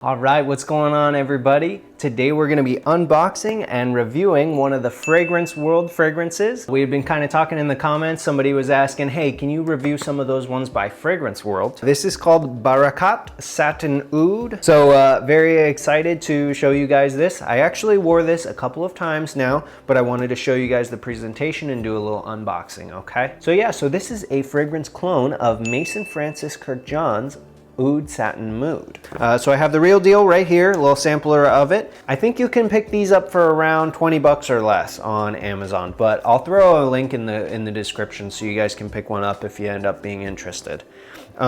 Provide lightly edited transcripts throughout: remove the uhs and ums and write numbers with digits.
All right, what's going on, everybody? Today we're gonna be unboxing and reviewing one of the Fragrance World fragrances. We've been kind of talking in the comments. Somebody was asking, hey, can you review some of those ones by Fragrance World? This is called Barakkat Satin Oud. So very excited to show you guys this. I actually wore this a couple of times now, but I wanted to show you guys the presentation and do a little unboxing, okay? So yeah, so this is a fragrance clone of Mason Francis Kurkdjian's Oud Satin Mood. So I have the real deal right here, a little sampler of it. I think you can pick these up for around 20 bucks or less on Amazon, but I'll throw a link in the description so you guys can pick one up if you end up being interested.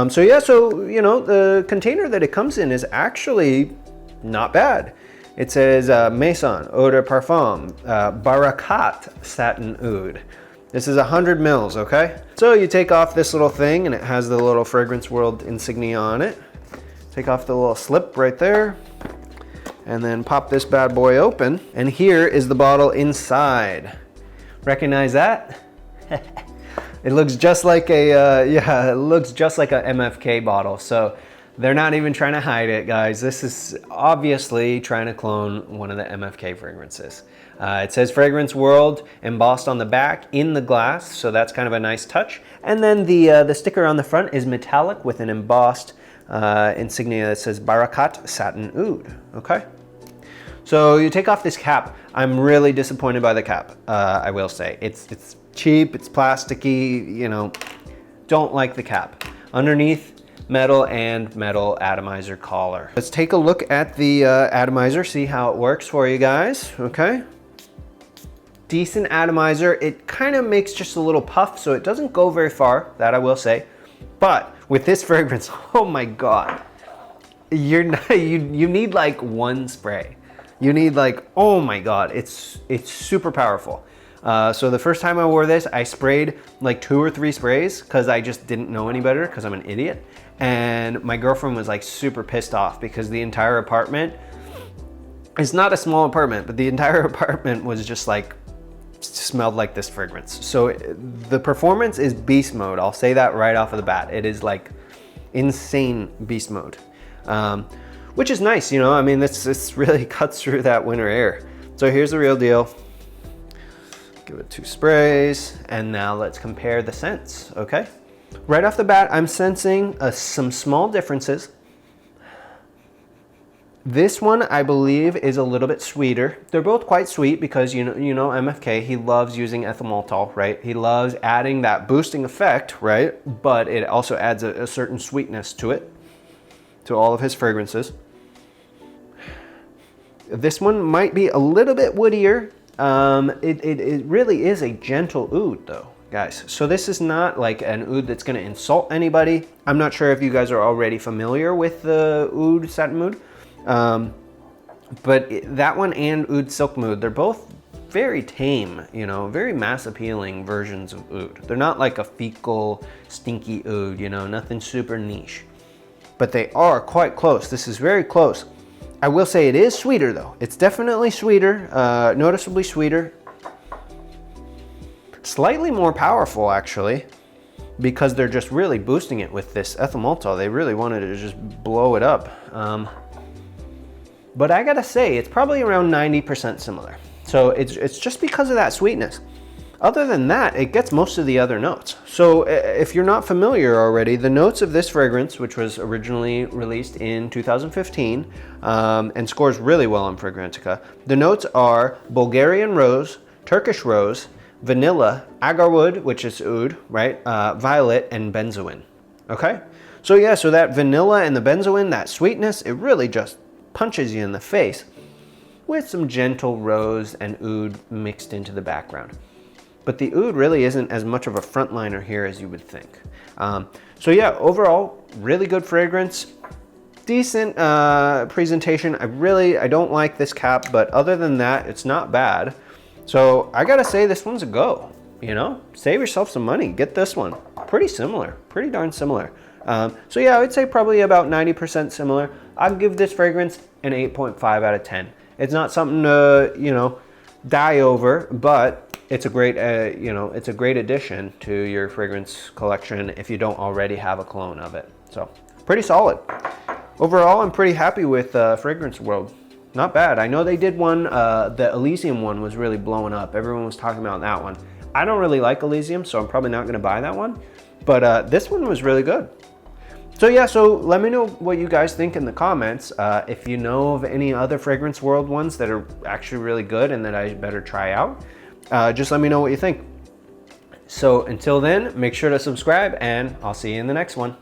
So yeah, so you know, the container that it comes in is actually not bad. It says Maison Eau de Parfum Barakkat Satin Oud. This is 100 mils, okay? So you take off this little thing and it has the little Fragrance World insignia on it. Take off the little slip right there and then pop this bad boy open. And here is the bottle inside. Recognize that? It looks just like a, it looks just like a MFK bottle. So they're not even trying to hide it, guys. This is obviously trying to clone one of the MFK fragrances. It says Fragrance World embossed on the back in the glass, so that's kind of a nice touch. And then the sticker on the front is metallic with an embossed insignia that says Barakkat Satin Oud, okay? So you take off this cap. I'm really disappointed by the cap, I will say. It's cheap, it's plasticky, you know, don't like the cap. Underneath, metal and metal atomizer collar. Let's take a look at the atomizer, see how it works for you guys, okay? Decent atomizer. It kind of makes just a little puff, so it doesn't go very far, that I will say. But with this fragrance, oh my God, you need like one spray. You need like, oh my God, it's super powerful. So the first time I wore this, I sprayed like 2 or 3 sprays because I just didn't know any better because I'm an idiot. And my girlfriend was like super pissed off because the entire apartment, it's not a small apartment, but the entire apartment was just like, smelled like this fragrance. So the performance is beast mode. I'll say that right off of the bat. It is like insane beast mode, which is nice, you know. I mean, this really cuts through that winter air. So here's the real deal. Give it 2 sprays, and now let's compare the scents, okay? Right off the bat, I'm sensing some small differences. This one, I believe, is a little bit sweeter. They're both quite sweet because, you know MFK, he loves using ethyl maltol, right? He loves adding that boosting effect, right? But it also adds a certain sweetness to it, to all of his fragrances. This one might be a little bit woodier. It really is a gentle oud though, guys. So this is not like an oud that's gonna insult anybody. I'm not sure if you guys are already familiar with the Oud Satin Oud. But that one and Oud Silk Mood, they're both very tame, you know, very mass appealing versions of oud. They're not like a fecal, stinky oud, you know, nothing super niche. But they are quite close. This is very close. I will say it is sweeter though. It's definitely sweeter, noticeably sweeter. Slightly more powerful actually, because they're just really boosting it with this ethyl maltol. They really wanted to just blow it up. But I gotta say, it's probably around 90% similar. So it's just because of that sweetness. Other than that, it gets most of the other notes. So if you're not familiar already, the notes of this fragrance, which was originally released in 2015 and scores really well on Fragrantica, the notes are Bulgarian rose, Turkish rose, vanilla, agarwood, which is oud, right? Violet, and benzoin, okay? So yeah, so that vanilla and the benzoin, that sweetness, it really just punches you in the face with some gentle rose and oud mixed into the background. But the oud really isn't as much of a frontliner here as you would think. So yeah, overall, really good fragrance, decent presentation. I don't like this cap, but other than that, it's not bad. So I gotta say this one's a go, you know? Save yourself some money, get this one. Pretty similar, pretty darn similar. So yeah, I would say probably about 90% similar. I'll give this fragrance an 8.5 out of 10. It's not something to, you know, die over, but it's a great, you know, it's a great addition to your fragrance collection if you don't already have a clone of it. So pretty solid. overall, I'm pretty happy with Fragrance World. Not bad. I know they did one, the Elysium one was really blowing up. Everyone was talking about that one. I don't really like Elysium, so I'm probably not gonna buy that one. But this one was really good. So yeah, so let me know what you guys think in the comments. If you know of any other Fragrance World ones that are actually really good and that I better try out, just let me know what you think. So until then, make sure to subscribe and I'll see you in the next one.